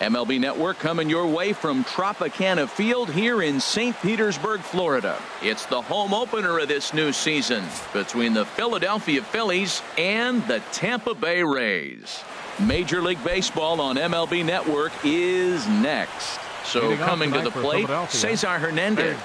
MLB Network coming your way from Tropicana Field here in St. Petersburg, Florida. It's the home opener of this new season between the Philadelphia Phillies and the Tampa Bay Rays. Major League Baseball on MLB Network is next. So coming to the plate, Cesar Hernandez.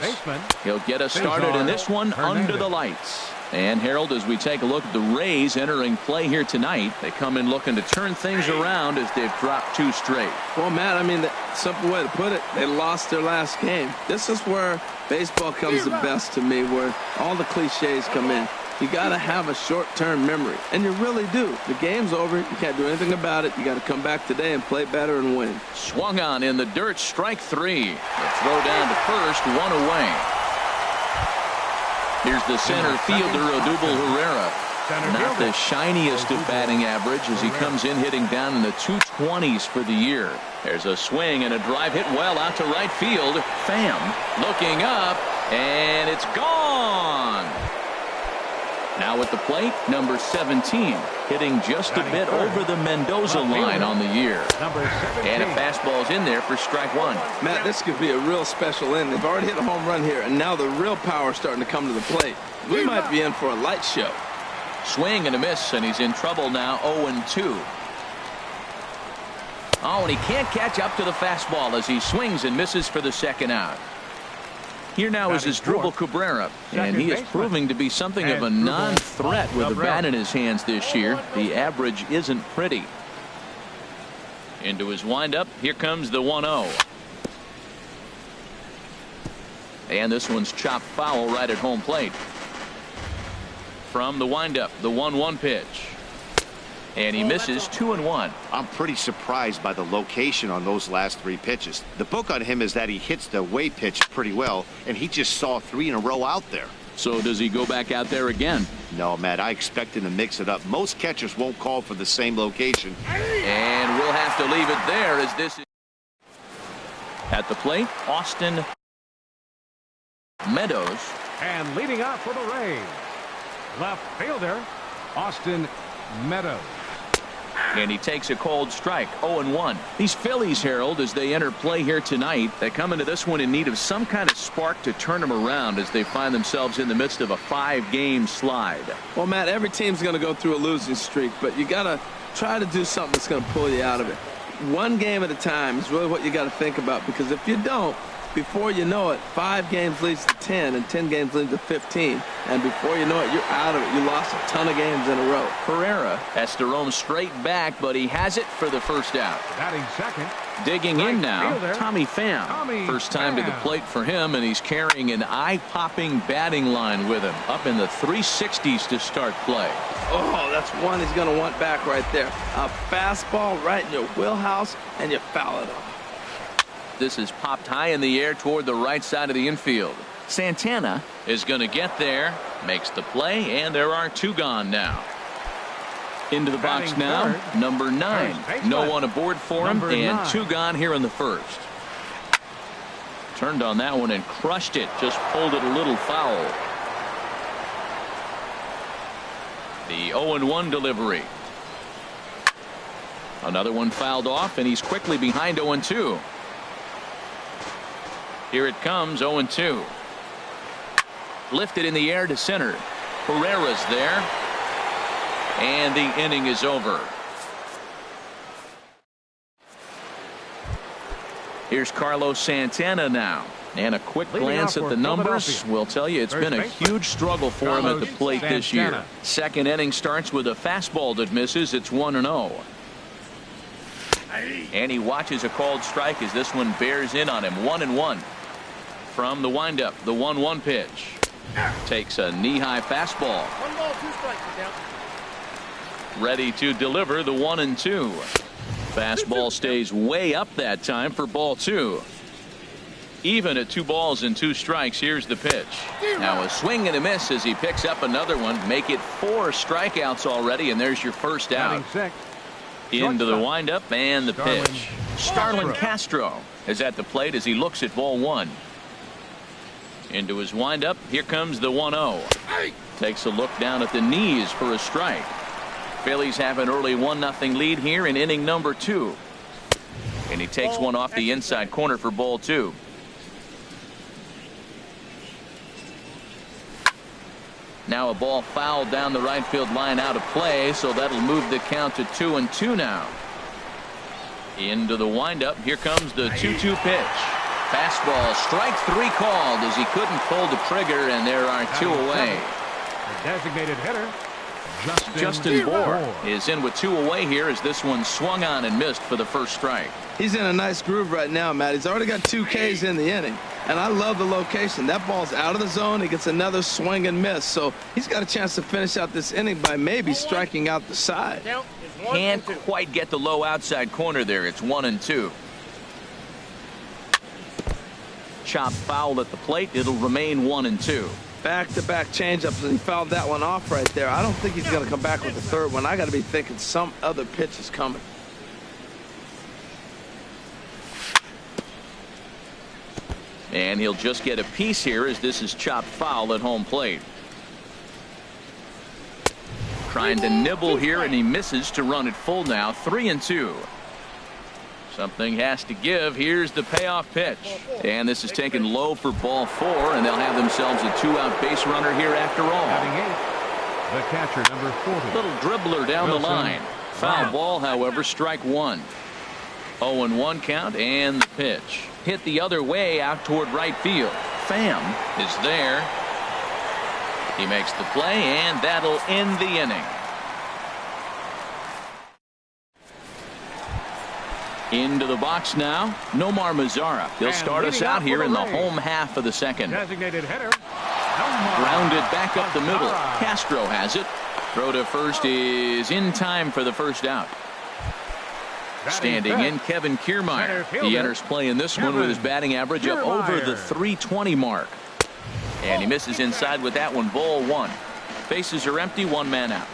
He'll get us started in this one under the lights. And Harold, as we take a look at the Rays entering play here tonight, they come in looking to turn things around as they've dropped 2 straight. Well, Matt, I mean, the simple way to put it, they lost their last game. This is where baseball comes the best to me, where all the cliches come in. You got to have a short-term memory, and you really do. The game's over. You can't do anything about it. You got to come back today and play better and win. Swung on in the dirt, strike 3. The throw down to first, 1 away. Here's the center fielder, Odubel Herrera. Not the shiniest of batting average as he comes in hitting down in the 220s for the year. There's a swing and a drive hit well out to right field. Pham looking up, and it's gone. Now at the plate, number 17, hitting just a bit over the Mendoza line on the year. And a fastball's in there for strike 1. Matt, this could be a real special inning. They've already hit a home run here, and now the real power is starting to come to the plate. We might be in for a light show. Swing and a miss, and he's in trouble now, 0-2. Oh, and he can't catch up to the fastball as he swings and misses for the second out. Here now is Asdrubal Cabrera, and he is proving to be something of a non-threat with a bat in his hands this year. The average isn't pretty. Into his windup, here comes the 1-0. And this one's chopped foul right at home plate. From the windup, the 1-1 pitch. And he misses 2-1. I'm pretty surprised by the location on those last 3 pitches. The book on him is that he hits the away pitch pretty well, and he just saw 3 in a row out there. So does he go back out there again? No, Matt, I expect him to mix it up. Most catchers won't call for the same location. And we'll have to leave it there as this is at the plate, Austin Meadows. And leading off for the Rays, left fielder, Austin Meadows. And he takes a cold strike, 0-1. These Phillies, Harold, as they enter play here tonight, they come into this one in need of some kind of spark to turn them around as they find themselves in the midst of a 5-game slide. Well, Matt, every team's going to go through a losing streak, but you got to try to do something that's going to pull you out of it. 1 game at a time is really what you got to think about, because if you don't, before you know it, 5 games leads to 10, and 10 games leads to 15. And before you know it, you're out of it. You lost a ton of games in a row. Herrera has to roam straight back, but he has it for the first out. Batting second. Digging in now, Tommy Pham. First time to the plate for him, and he's carrying an eye-popping batting line with him. Up in the 360s to start play. Oh, that's one he's going to want back right there. A fastball right in your wheelhouse, and you foul it off. This is popped high in the air toward the right side of the infield. Santana is going to get there, makes the play, and there are 2 gone now. Into the box now, number 9. No one aboard for him, and 2 gone here in the first. Turned on that one and crushed it, just pulled it a little foul. The 0-1 delivery. Another one fouled off, and he's quickly behind 0-2. Here it comes, 0-2. Lifted in the air to center. Herrera's there. And the inning is over. Here's Carlos Santana now. And a quick glance at the numbers will tell you it's been a huge struggle for him at the plate this year. Second inning starts with a fastball that misses. It's 1-0. And he watches a called strike as this one bears in on him. 1-1. From the windup, the 1-1 pitch. Takes a knee-high fastball. 1 ball, 2 strikes. Ready to deliver the 1-2. Fastball stays way up that time for ball 2. Even at 2 balls and 2 strikes. Here's the pitch. Now a swing and a miss as he picks up another one. Make it 4 strikeouts already, and there's your first out. Into the windup and the pitch. Starlin Castro is at the plate as he looks at ball 1. Into his windup. Here comes the 1-0. Takes a look down at the knees for a strike. Phillies have an early 1-0 lead here in inning number 2. And he takes one off the inside corner for ball 2. Now a ball fouled down the right field line out of play, so that'll move the count to 2-2 now. Into the windup. Here comes the 2-2 pitch. Fastball, strike 3 called as he couldn't pull the trigger, and there are 2 away. The designated hitter, Justin Bohr is in with 2 away here as this one swung on and missed for the first strike. He's in a nice groove right now, Matt. He's already got 2 Ks in the inning, and I love the location. That ball's out of the zone. He gets another swing and miss, so he's got a chance to finish out this inning by maybe striking out the side. Can't quite get the low outside corner there. It's 1-2. Chop foul at the plate. It'll remain 1-2. Back-to-back changeups, and he fouled that one off right there. I don't think he's going to come back with the third one. I got to be thinking some other pitch is coming. And he'll just get a piece here as this is chopped foul at home plate. Trying to nibble here, and he misses to run it full now. 3-2. Something has to give. Here's the payoff pitch. And this is taken low for ball 4, and they'll have themselves a 2-out base runner here after all. The catcher, number 40. Little dribbler down the line. Foul ball, however, strike 1. 0-1 count, and the pitch. Hit the other way out toward right field. Pham is there. He makes the play, and that'll end the inning. Into the box now, Nomar Mazara. He'll start us out here in the home half of the second. Designated hitter, Grounded back up the middle. Castro has it. Throw to first is in time for the first out. Standing in, Kevin Kiermaier. He enters play in this one with his batting average up over the .320 mark. And he misses inside with that one. Ball 1. Bases are empty. 1 man out.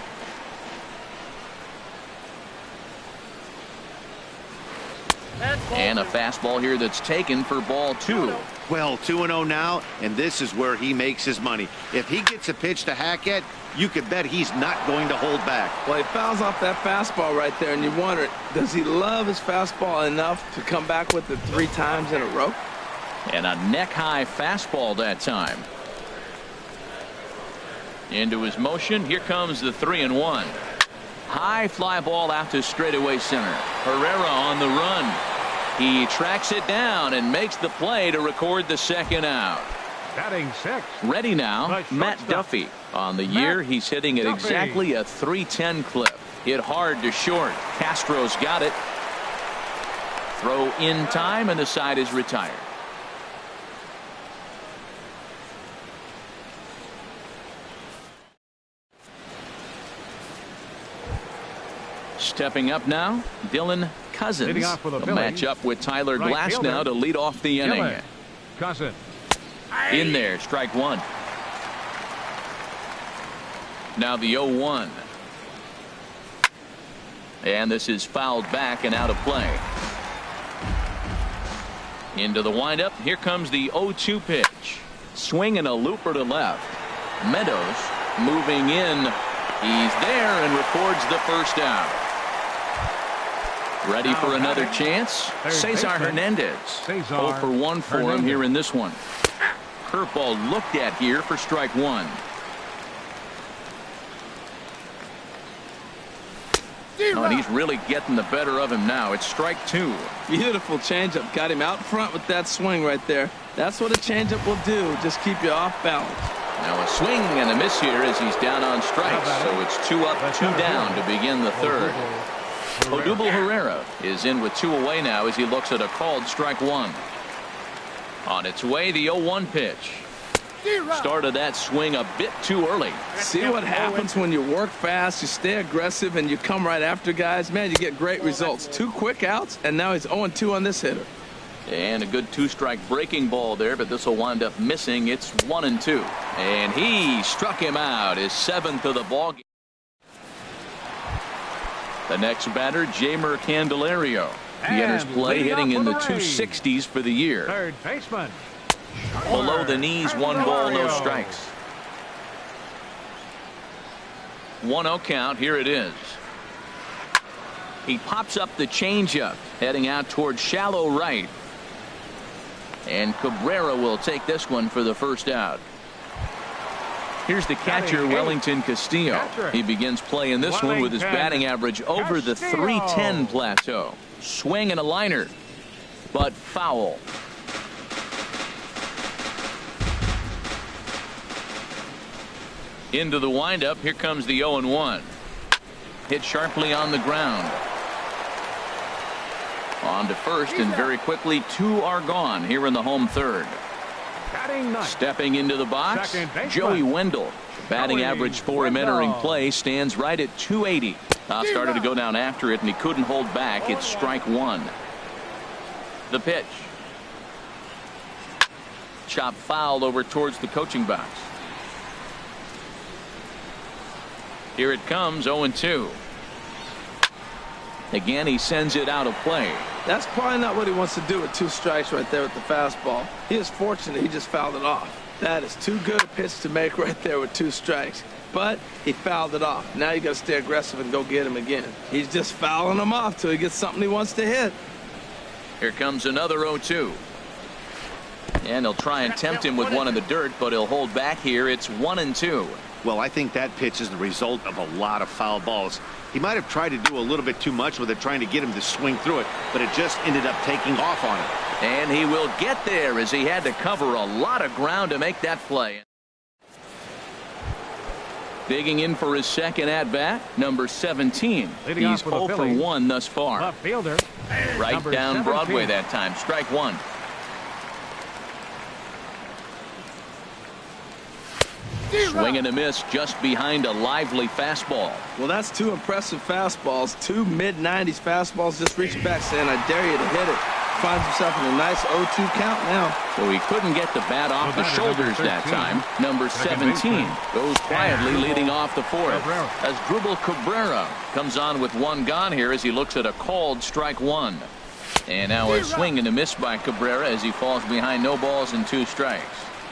And a fastball here that's taken for ball 2. Well, 2-0 now, and this is where he makes his money. If he gets a pitch to hack at, you could bet he's not going to hold back. Well, he fouls off that fastball right there, and you wonder, does he love his fastball enough to come back with it 3 times in a row? And a neck-high fastball that time. Into his motion. Here comes the 3-1. High fly ball out to straightaway center. Herrera on the run. He tracks it down and makes the play to record the second out. Batting 6. Ready now, Matt Duffy. On the year, he's hitting at exactly a .310 clip. Hit hard to short. Castro's got it. Throw in time, and the side is retired. Stepping up now, Dylan Cousins. The matchup with Tyler Glass now to lead off the inning. Cousins. In there, strike 1. Now the 0-1. And this is fouled back and out of play. Into the windup. Here comes the 0-2 pitch. Swing and a looper to left. Meadows moving in. He's there and records the first out. Ready for another chance? Cesar Hernandez. 0 for 1 for him here in this one. Curveball looked at here for strike 1. Oh, and he's really getting the better of him now. It's strike 2. Beautiful changeup. Got him out front with that swing right there. That's what a changeup will do. Just keep you off balance. Now a swing and a miss here as he's down on strikes. So it's 2 up, 2 down to begin the third. Odubel Herrera is in with 2 away now as he looks at a called strike 1. On its way, the 0-1 pitch. Started that swing a bit too early. See what happens when you work fast, you stay aggressive, and you come right after guys. Man, you get great results. 2 quick outs, and now he's 0-2 on this hitter. And a good 2-strike breaking ball there, but this will wind up missing. It's 1-2. And he struck him out, his 7th of the ball game. The next batter, Jeimer Candelario. He enters play hitting in the 260s for the year. Third baseman. Below the knees, 1 ball, no strikes. 1-0 count. Here it is. He pops up the changeup, heading out towards shallow right. And Cabrera will take this one for the first out. Here's the catcher, Wellington Castillo. He begins playing this one with his batting average over the .310 plateau. Swing and a liner, but foul. Into the windup. Here comes the 0-1. Hit sharply on the ground. On to first, and very quickly 2 are gone here in the home third. Stepping into the box, Joey Wendell. Batting average for him entering play stands right at .280. Started to go down after it, and he couldn't hold back. It's strike one. The pitch. Chop fouled over towards the coaching box. Here it comes, 0-2. Again, he sends it out of play. That's probably not what he wants to do with 2 strikes right there with the fastball. He is fortunate he just fouled it off. That is too good a pitch to make right there with 2 strikes. But he fouled it off. Now you got to stay aggressive and go get him again. He's just fouling them off till he gets something he wants to hit. Here comes another 0-2. And he'll try and tempt him with one in the dirt, but he'll hold back here. It's 1-2. Well, I think that pitch is the result of a lot of foul balls. He might have tried to do a little bit too much with it, trying to get him to swing through it, but it just ended up taking off on him. And he will get there as he had to cover a lot of ground to make that play. Digging in for his second at-bat, number 17. He's 0 for 1 thus far. Left fielder. Right down Broadway that time. Strike one. Swing and a miss just behind a lively fastball. Well, that's 2 impressive fastballs. 2 mid-90s fastballs just reaching back saying, I dare you to hit it. Finds himself in a nice 0-2 count now. So he couldn't get the bat off the shoulders that time. Number 17 goes quietly leading off the fourth as Dribble Cabrera comes on with 1 gone here as he looks at a called strike 1. And now a swing and a miss by Cabrera as he falls behind no balls and 2 strikes.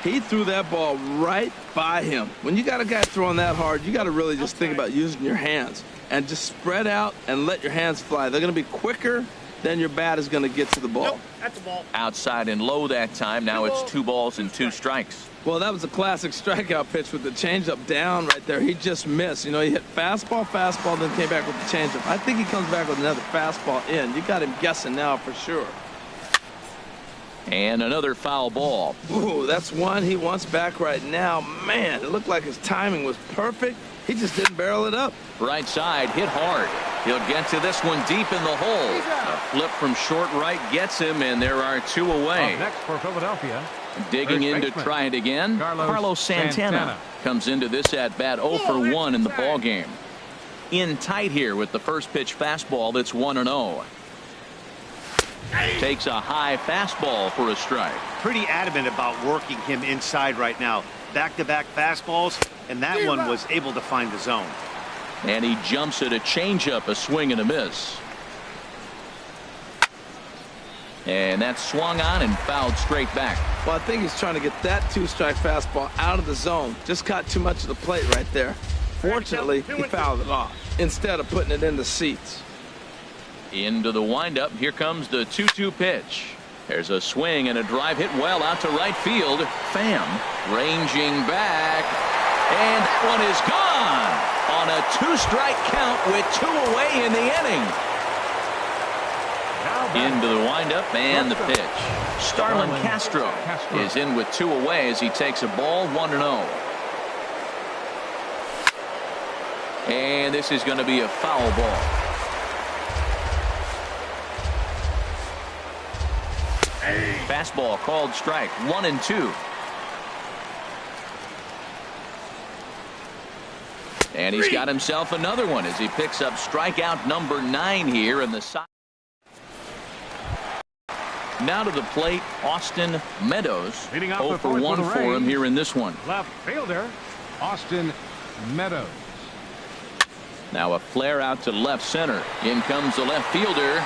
He threw that ball right by him. When you got a guy throwing that hard, you got to really just think about using your hands and just spread out and let your hands fly. They're going to be quicker than your bat is going to get to the ball. Nope, that's the ball. Outside and low that time. Now it's 2 balls and 2 strikes. Well, that was a classic strikeout pitch with the changeup down right there. He just missed. You know, he hit fastball, then came back with the changeup. I think he comes back with another fastball in. You got him guessing now for sure. And another foul ball. Ooh, that's one he wants back right now. Man, it looked like his timing was perfect. He just didn't barrel it up. Right side, hit hard. He'll get to this one deep in the hole. A flip from short right gets him, and there are 2 away. Next for Philadelphia. Digging in to try it again. Carlos Santana comes into this at-bat 0 for 1 in the ball game. In tight here with the first pitch fastball that's 1-0. Takes a high fastball for a strike. Pretty adamant about working him inside right now. Back-to-back fastballs, and that one was able to find the zone. And he jumps at a changeup, a swing and a miss. And that's swung on and fouled straight back. Well, I think he's trying to get that 2-strike fastball out of the zone. Just caught too much of the plate right there. Fortunately, he fouled it off instead of putting it in the seats. Into the windup. Here comes the 2-2 pitch. There's a swing and a drive hit well out to right field. Pham ranging back. And that one is gone on a 2-strike count with 2 away in the inning. Into the windup and the pitch. Starlin Castro is in with 2 away as he takes a ball 1-0. And this is going to be a foul ball. Fastball called strike 1-2. And he's got himself another one as he picks up strikeout number 9 here in the side. Now to the plate, Austin Meadows. 0 for 1 for him here in this one. Left fielder, Austin Meadows. Now a flare out to left center. In comes the left fielder.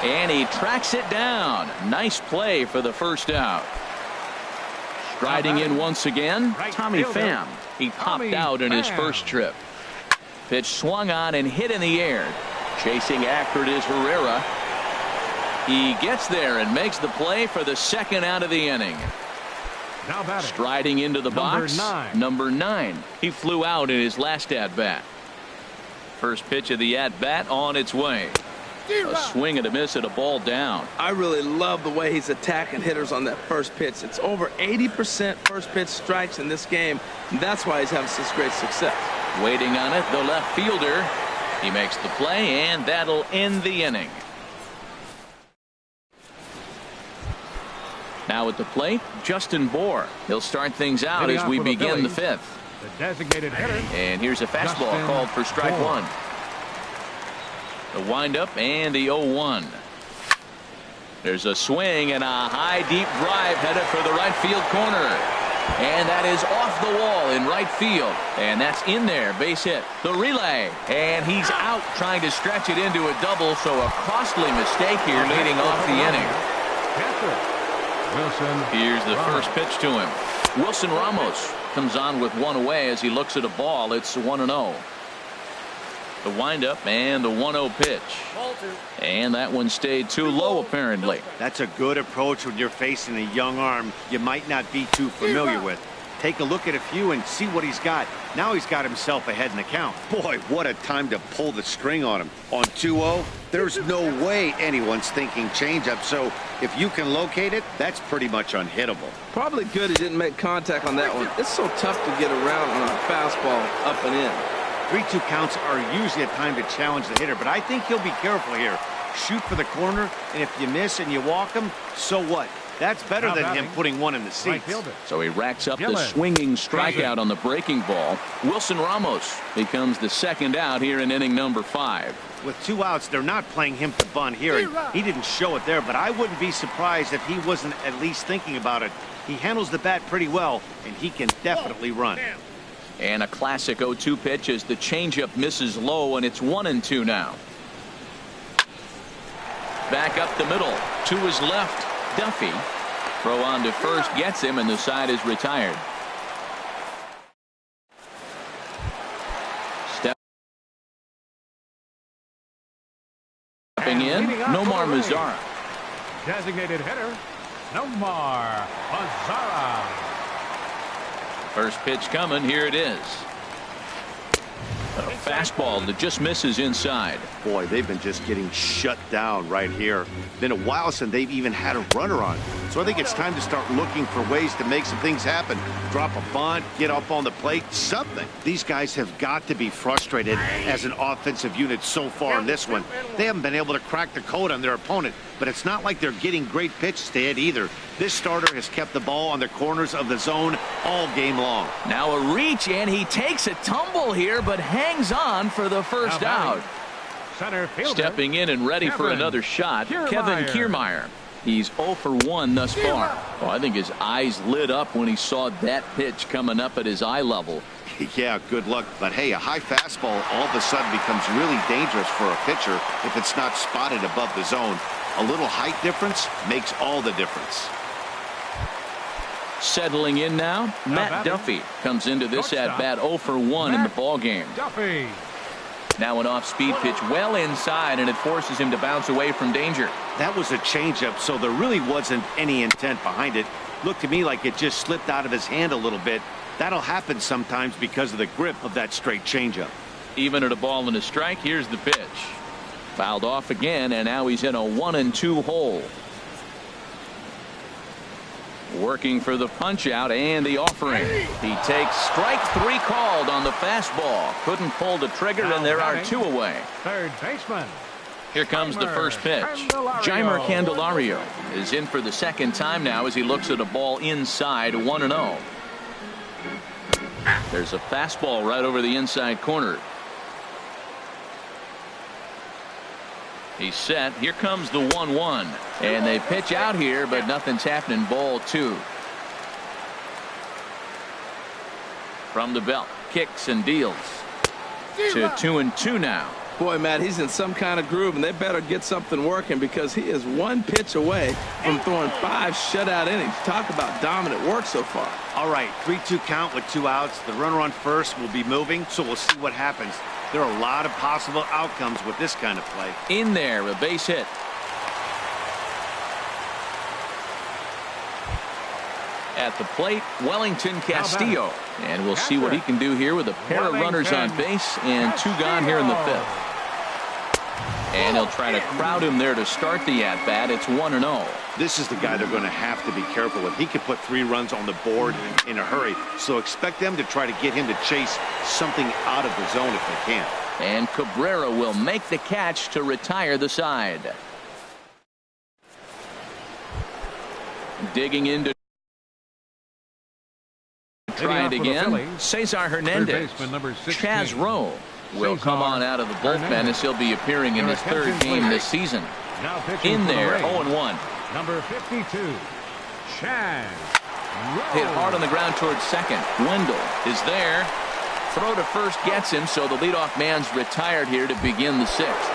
And he tracks it down. Nice play for the first out. Striding in once again, Tommy Pham. He popped out in his first trip. Pitch swung on and hit in the air. Chasing after it is Herrera. He gets there and makes the play for the second out of the inning. Now batting. Striding into the box, number 9. He flew out in his last at-bat. First pitch of the at-bat on its way. A swing and a miss at a ball down. I really love the way he's attacking hitters on that first pitch. It's over 80% first pitch strikes in this game, and that's why he's having such great success. Waiting on it, the left fielder. He makes the play, and that'll end the inning. Now at the plate, Justin Bohr. He'll start things out as we begin the 5th. The designated hitter. And here's a fastball called for strike 1. The windup and the 0-1. There's a swing and a high deep drive headed for the right field corner. And that is off the wall in right field. And that's in there, base hit. The relay. And he's out trying to stretch it into a double, so a costly mistake here leading off the inning. Here's the first pitch to him. Wilson Ramos comes on with one away as he looks at a ball. It's 1-0. The windup and the 1-0 pitch. And that one stayed too low, apparently. That's a good approach when you're facing a young arm you might not be too familiar with. Take a look at a few and see what he's got. Now he's got himself ahead in the count. Boy, what a time to pull the string on him. On 2-0, there's no way anyone's thinking changeup. So if you can locate it, that's pretty much unhittable. Probably good he didn't make contact on that one. It's so tough to get around on a fastball up and in. 3-2 counts are usually a time to challenge the hitter, but I think he'll be careful here. Shoot for the corner, and if you miss and you walk him, so what? That's better than him putting one in the seats. So he racks up the swinging strikeout on the breaking ball. Wilson Ramos becomes the second out here in inning number 5. With 2 outs, they're not playing him to bunt here. He didn't show it there, but I wouldn't be surprised if he wasn't at least thinking about it. He handles the bat pretty well, and he can definitely run. And a classic 0-2 pitch as the changeup misses low, and it's 1-2 now. Back up the middle to his left. Duffy. Throw on to first gets him, and the side is retired. Stepping in, Nomar Mazara. Designated hitter, Nomar Mazara. First pitch coming. Here it is. A fastball that just misses inside. Boy, they've been just getting shut down right here. Been a while since they've even had a runner on. So I think it's time to start looking for ways to make some things happen. Drop a bunt, get up on the plate, something. These guys have got to be frustrated as an offensive unit so far in this one. They haven't been able to crack the code on their opponent, but it's not like they're getting great pitches to hit either. This starter has kept the ball on the corners of the zone all game long. Now a reach, and he takes a tumble here, but hangs on for the first out. Center fielder, stepping in and ready for another shot, Kevin Kiermaier. He's 0 for 1 thus far. Oh, I think his eyes lit up when he saw that pitch coming up at his eye level. Yeah, good luck. But hey, a high fastball all of a sudden becomes really dangerous for a pitcher if it's not spotted above the zone. A little height difference makes all the difference. Settling in now, Matt Duffy comes into this at-bat 0 for 1 in the ballgame. Duffy. Now an off-speed pitch well inside, and it forces him to bounce away from danger. That was a changeup, so there really wasn't any intent behind it. Looked to me like it just slipped out of his hand a little bit. That'll happen sometimes because of the grip of that straight changeup. Even at a ball and a strike, here's the pitch. Fouled off again, and now he's in a 1-2 hole. Working for the punch-out and the offering. He takes strike 3 called on the fastball. Couldn't pull the trigger, and there are 2 away. Third baseman. Here comes the first pitch. Jeimer Candelario is in for the second time now as he looks at a ball inside 1-0. There's a fastball right over the inside corner. He's set. Here comes the 1-1. And they pitch out here, but nothing's happening. Ball 2. From the belt. Kicks and deals. To 2-2 now. Boy, Matt, he's in some kind of groove, and they better get something working because he is 1 pitch away from throwing 5 shutout innings. Talk about dominant work so far. All right, 3-2 count with 2 outs. The runner on first will be moving, so we'll see what happens. There are a lot of possible outcomes with this kind of play. In there, a base hit. At the plate, Wellington Castillo. And we'll see what he can do here with a pair of runners on base and 2 gone here in the 5th. And he'll try to crowd him there to start the at-bat. It's 1-0. This is the guy they're going to have to be careful with. He can put 3 runs on the board in a hurry. So expect them to try to get him to chase something out of the zone if they can. And Cabrera will make the catch to retire the side. Digging into try it again. Cesar Hernandez. Chaz Rowe will come on out of the bullpen as he'll be appearing in his 3rd game this season. In there, 0-1. Number 52, Chaz Rowe. Hit hard on the ground towards second. Wendell is there. Throw to first gets him, so the leadoff man's retired here to begin the 6th.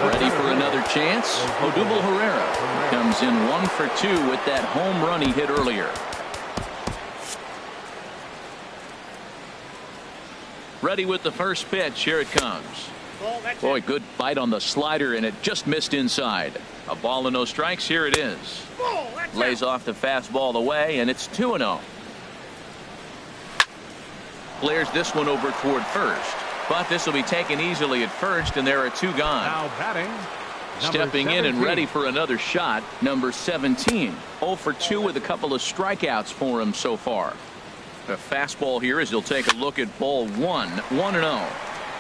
Ready for another chance. Odubel Herrera comes in 1 for 2 with that home run he hit earlier. Ready with the first pitch. Here it comes. Boy, good bite on the slider, and it just missed inside. A ball and no strikes. Here it is. Lays off the fastball away, and it's 2-0. Clears this one over toward first. But this will be taken easily at first, and there are 2 gone. Now batting. Stepping in and ready for another shot, number 17. 0 for 2 with a couple of strikeouts for him so far. A fastball here as he'll take a look at ball 1. 1-0.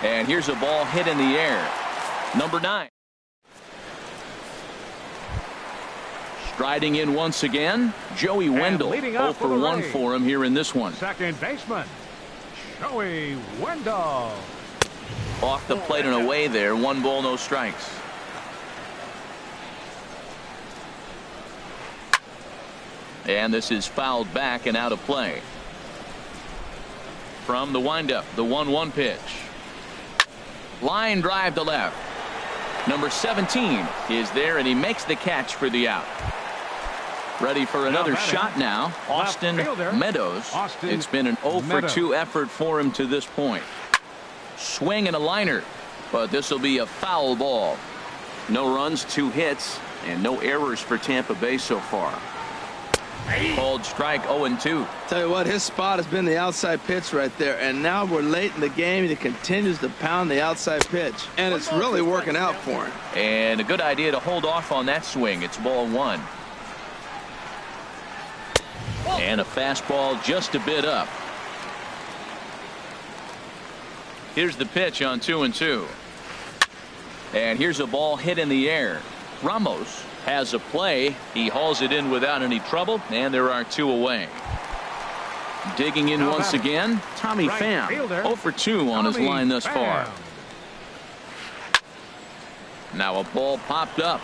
And here's a ball hit in the air. Number 9. Striding in once again, Joey Wendell. 0 for 1 for him here in this one. Second baseman, Joey Wendell. Off the plate and away there. 1 ball, no strikes. And this is fouled back and out of play. From the windup, the 1-1 pitch. Line drive to left. Number 17 is there, and he makes the catch for the out. Ready for another shot now. Austin Meadows. It's been an 0 for 2 effort for him to this point. Swing and a liner, but this will be a foul ball. No runs, 2 hits, and no errors for Tampa Bay so far. Called strike 0-2. Tell you what, his spot has been the outside pitch right there, and now we're late in the game and he continues to pound the outside pitch, and it's really working out for him. And a good idea to hold off on that swing. It's ball 1. And a fastball just a bit up. Here's the pitch on 2-2. And here's a ball hit in the air. Ramos has a play. He hauls it in without any trouble, and there are 2 away. Digging in once again, Tommy Pham. 0 for 2 on his line thus far. Now a ball popped up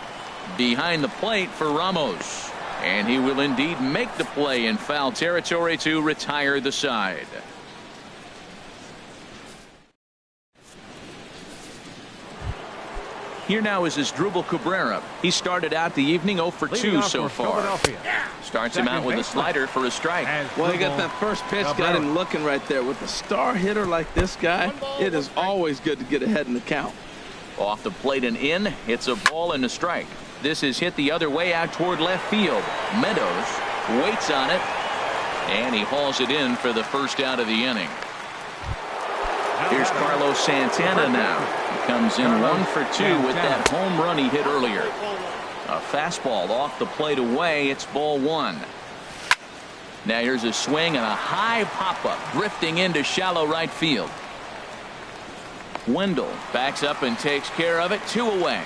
behind the plate for Ramos, and he will indeed make the play in foul territory to retire the side. Here now is Asdrubal Cabrera. He started out the evening 0 for 2 so far. Starts him out with a slider for a strike. Well, he got that first pitch, got him looking right there. With a star hitter like this guy, it is always good to get ahead in the count. Off the plate and in, it's a ball and a strike. This is hit the other way out toward left field. Meadows waits on it, and he hauls it in for the first out of the inning. Here's Carlos Santana now. He comes in 1 for 2 with that home run he hit earlier. A fastball off the plate away. It's ball 1. Now here's a swing and a high pop-up drifting into shallow right field. Wendell backs up and takes care of it. 2 away.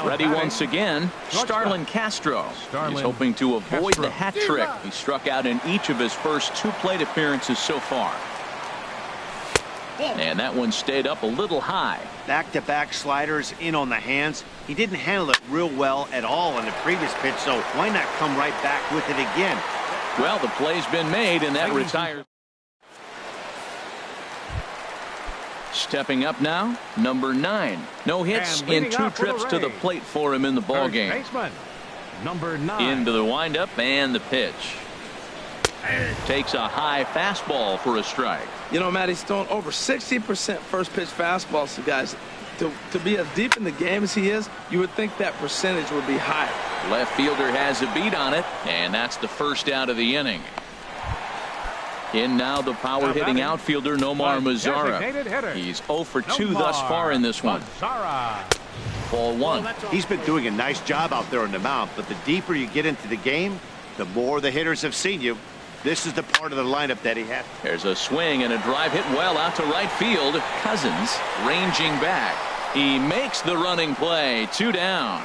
Ready once again, Starlin Castro. He's hoping to avoid the hat trick. He struck out in each of his first 2 plate appearances so far. And that one stayed up a little high. Back-to-back sliders in on the hands. He didn't handle it real well at all on the previous pitch, so why not come right back with it again? Well, the play's been made, and that retires. Stepping up now, number 9. No hits in 2 trips to the plate for him in the ballgame. Number 9. Into the windup and the pitch. Takes a high fastball for a strike. You know, Matt, he's thrown over 60% first pitch fastballs to guys. To be as deep in the game as he is, you would think that percentage would be higher. Left fielder has a beat on it, and that's the first out of the inning. In now the power-hitting outfielder Nomar Mazara. He's 0 for 2 thus far in this one. Ball one. He's been doing a nice job out there on the mound, but the deeper you get into the game, the more the hitters have seen you. This is the part of the lineup that he has. There's a swing and a drive hit well out to right field. Cousins ranging back. He makes the running play. 2 down.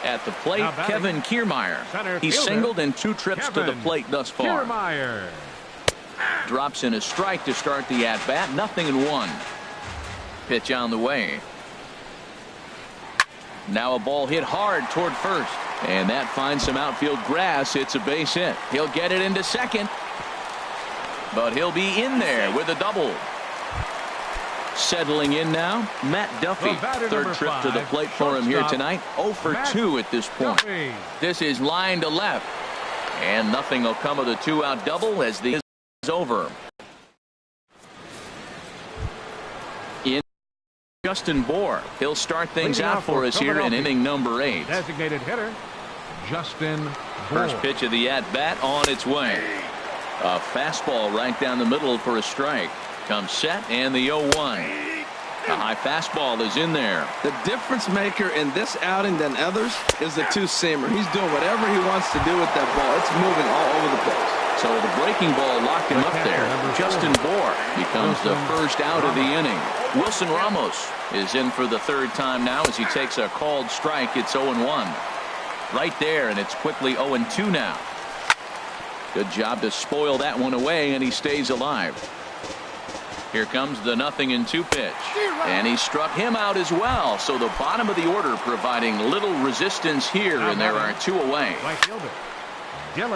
At the plate, Kevin Kiermaier. He's singled in 2 trips to the plate thus far. Kiermaier Drops in a strike to start the at-bat. 0-1. Pitch on the way. Now a ball hit hard toward first. And that finds some outfield grass. It's a base hit. He'll get it into second. But he'll be in there with a double. Settling in now, Matt Duffy. Third trip to the plate for him here tonight. 0 for 2 at this point. This is line to left. And nothing will come of the 2-out double as the is over. In Justin Bohr. He'll start things out for us here in inning number 8. Designated hitter Justin Bohr. First pitch of the at-bat on its way. A fastball right down the middle for a strike. Comes set and the 0-1. A high fastball is in there. The difference maker in this outing than others is the two-seamer. He's doing whatever he wants to do with that ball. It's moving all over the place. So the breaking ball locked him up there. Justin Bohr becomes the first out of the inning. Wilson Ramos is in for the 3rd time now as he takes a called strike. It's 0-1. Right there, and it's quickly 0-2 now. Good job to spoil that one away, and he stays alive. Here comes the 0-2 pitch. And he struck him out as well. So the bottom of the order providing little resistance here, and there are 2 away.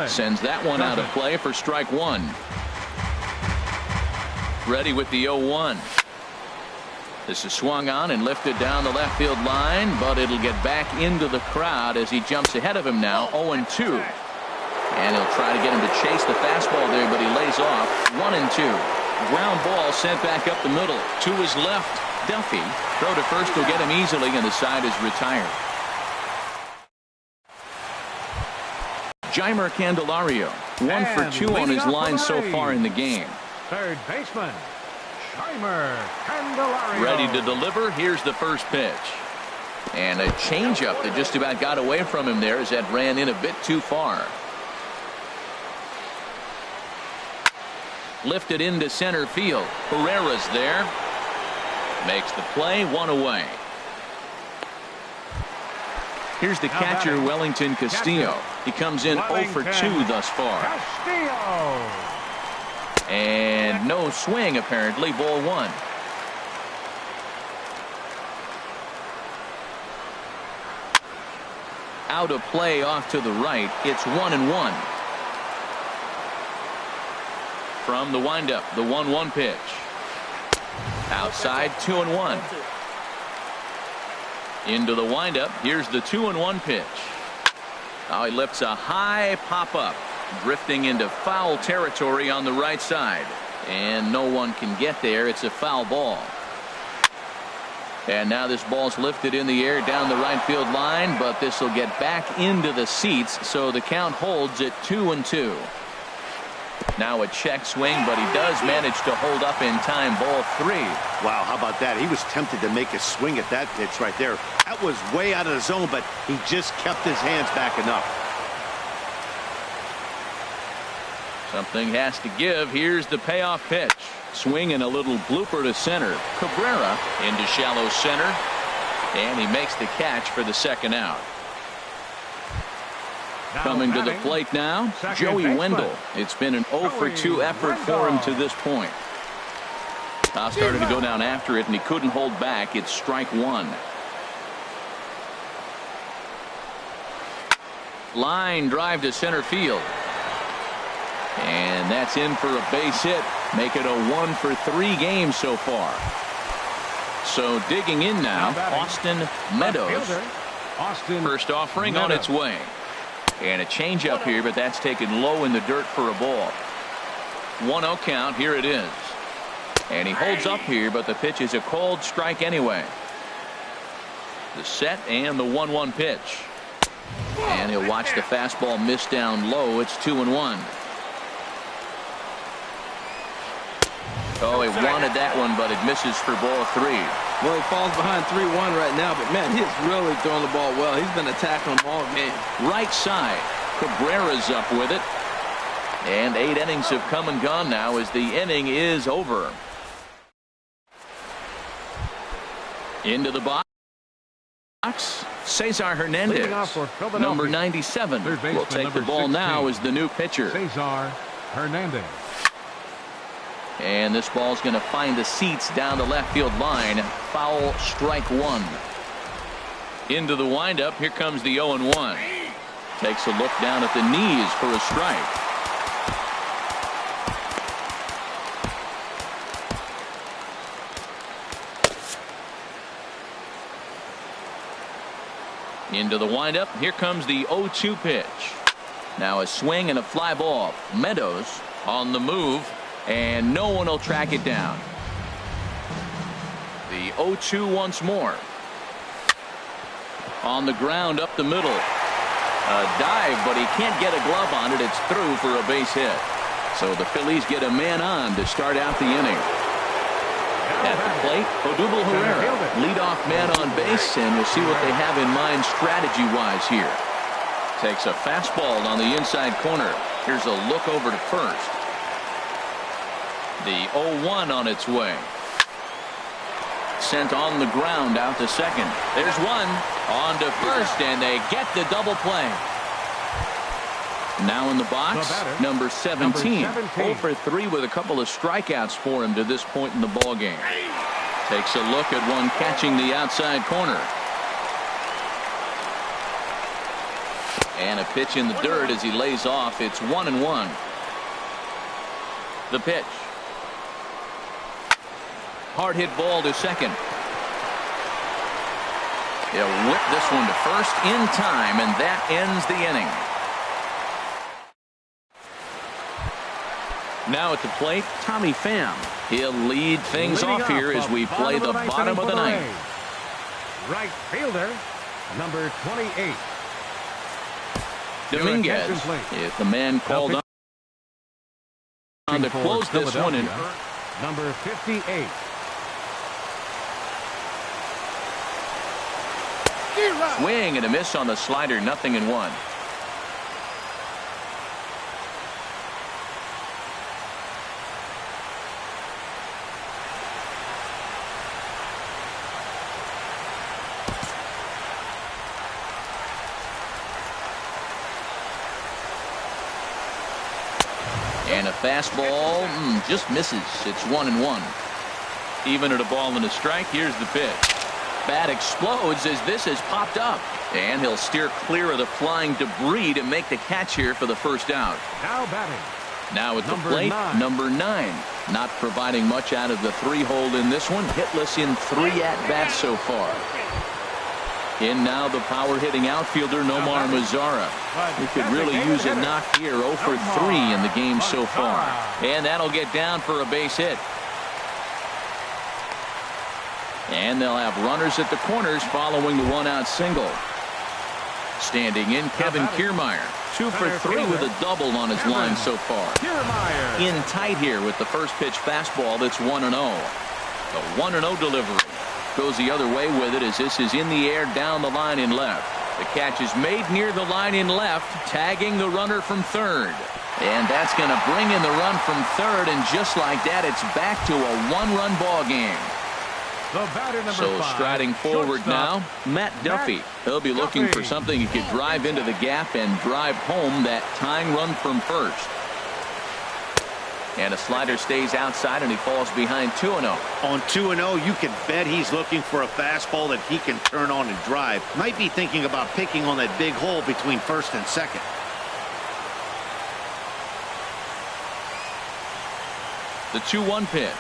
Sends that one out of play for strike 1. Ready with the 0-1. This is swung on and lifted down the left field line, but it'll get back into the crowd as he jumps ahead of him now. 0-2. And he'll try to get him to chase the fastball there, but he lays off. 1-2. Ground ball sent back up the middle. To his left, Duffy. Throw to first will get him easily, and the side is retired. Jeimer Candelario, 1 for 2 on his line so far in the game. Third baseman Jeimer Candelario. Ready to deliver. Here's the first pitch. And a changeup that just about got away from him there as that ran in a bit too far. Lifted into center field. Herrera's there. Makes the play. 1 away. Here's the catcher, Wellington Castillo. He comes in 0 for 2 thus far. Castillo. And no swing apparently. Ball 1. Out of play off to the right. It's 1-1. From the windup, the 1-1 pitch. Outside, 2-1. Into the windup. Here's the 2-1 pitch. Now he lifts a high pop-up, drifting into foul territory on the right side. And no one can get there. It's a foul ball. And now this ball's lifted in the air down the right field line, but this will get back into the seats, so the count holds at 2-2. Now a check swing, but he does manage to hold up in time. Ball 3. Wow, how about that? He was tempted to make a swing at that pitch right there. That was way out of the zone, but he just kept his hands back enough. Something has to give. Here's the payoff pitch. Swing and a little blooper to center. Cabrera into shallow center, and he makes the catch for the 2nd out. Coming to the plate now, Joey Wendell. It's been an 0 for 2 effort for him to this point. Now started to go down after it, and he couldn't hold back. It's strike 1. Line drive to center field. And that's in for a base hit. Make it a 1 for 3 game so far. So digging in now, Austin Meadows. First offering on its way. And a changeup here, but that's taken low in the dirt for a ball. 1-0 count. Here it is. And he holds up here, but the pitch is a called strike anyway. The set and the 1-1 pitch. And he'll watch the fastball miss down low. It's 2-1. Oh, he wanted that one, but it misses for ball 3. Well, he falls behind 3-1 right now, but man, he's really throwing the ball well. He's been attacking them all game. Right side. Cabrera's up with it. And 8 innings have come and gone now as the inning is over. Into the box. Cesar Hernandez, number 97, will take the ball now as the new pitcher. Cesar Hernandez. And this ball's going to find the seats down the left field line. Foul, strike 1. Into the windup. Here comes the 0-1. Takes a look down at the knees for a strike. Into the windup. Here comes the 0-2 pitch. Now a swing and a fly ball. Meadows on the move, and no one will track it down. The 0-2 once more. On the ground up the middle. A dive, but he can't get a glove on it. It's through for a base hit. So the Phillies get a man on to start out the inning. At the plate, Odubel Herrera, leadoff man on base, and we'll see what they have in mind strategy-wise here. Takes a fastball on the inside corner. Here's a look over to first. The 0-1 on its way. Sent on the ground out to second. There's one on to first, and they get the double play. Now in the box, number 17. 0 for 3 with a couple of strikeouts for him to this point in the ballgame. Takes a look at one catching the outside corner. And a pitch in the dirt as he lays off. It's 1-1. The pitch. Hard hit ball to second. He'll whip this one to first in time, and that ends the inning. Now at the plate, Tommy Pham. He'll lead things off here as we play the bottom of the ninth. Right fielder, number 28. Dominguez is the man called on to close this one in. Number 58. Swing and a miss on the slider, 0-1. And a fastball just misses. It's 1-1. Even at a ball and a strike. Here's the pitch. Bat explodes as this has popped up, and he'll steer clear of the flying debris to make the catch here for the first out. Now batting. Now at the plate, number 9. Not providing much out of the 3-hole in this one. Hitless in 3 at-bats so far. In now the power-hitting outfielder Nomar Mazara. He could really use a knock here. 0 for 3 in the game so far. And that'll get down for a base hit. And they'll have runners at the corners following the 1-out single. Standing in, Kevin Kiermaier. 2 for 3 with a double on his line so far. In tight here with the first pitch fastball that's 1-0. The 1-0 delivery. Goes the other way with it as this is in the air down the line in left. The catch is made near the line in left, tagging the runner from third. And that's going to bring in the run from third, and just like that, it's back to a 1-run ball game. So striding forward now, Matt Duffy. He'll be looking for something he could drive into the gap and drive home that tying run from first. And a slider stays outside, and he falls behind 2-0. On 2-0, you can bet he's looking for a fastball that he can turn on and drive. Might be thinking about picking on that big hole between first and second. The 2-1 pitch.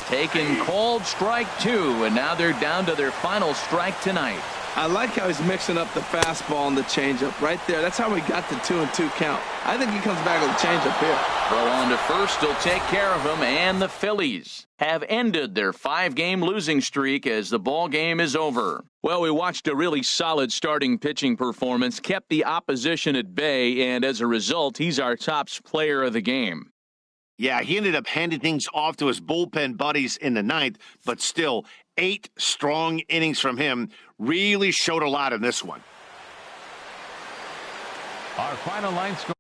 Taken, called strike 2, and now they're down to their final strike tonight. I like how he's mixing up the fastball and the changeup right there. That's how we got the 2-2 count. I think he comes back with a changeup here. Throw on to first will take care of him, and the Phillies have ended their 5-game losing streak as the ball game is over. Well, we watched a really solid starting pitching performance, kept the opposition at bay, and as a result, he's our top player of the game. Yeah, he ended up handing things off to his bullpen buddies in the ninth, but still, 8 strong innings from him really showed a lot in this one. Our final line score.